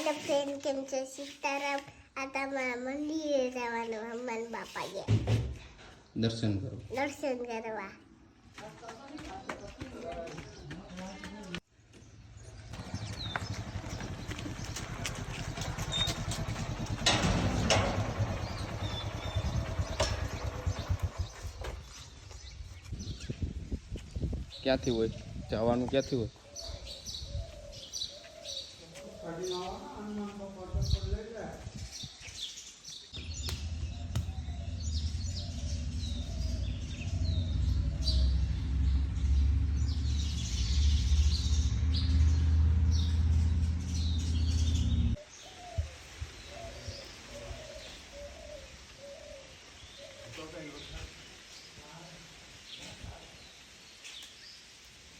Hello friend, કેમ છો? સીતારામ. આ તમારા મંદિરે જવાનું હનુમાન બાપાએ દર્શન કરવા. ક્યાંથી હોય જવાનું? ક્યાંથી હોય?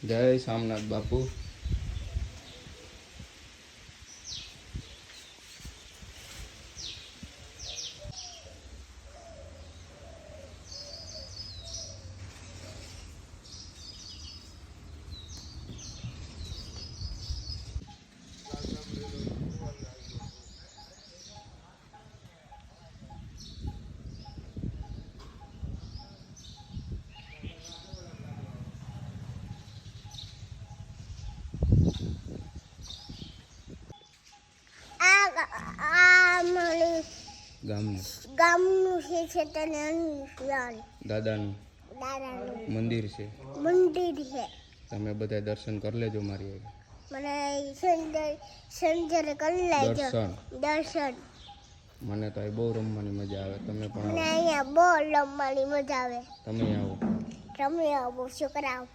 જય સોમનાથ બાપુ. ગામનું છે તને દાદાનું મંદિર છે. તમે બધા દર્શન કરી લેજો મારી આગળ. મને સંજરે કરી લેજો દર્શન. મને તો અહીં બહુ રમવાની મજા આવે. તમે પણ અહીંયા બહુ રમવાની મજા આવે. તમે આવો. તમે આવો, છોકરાઓ.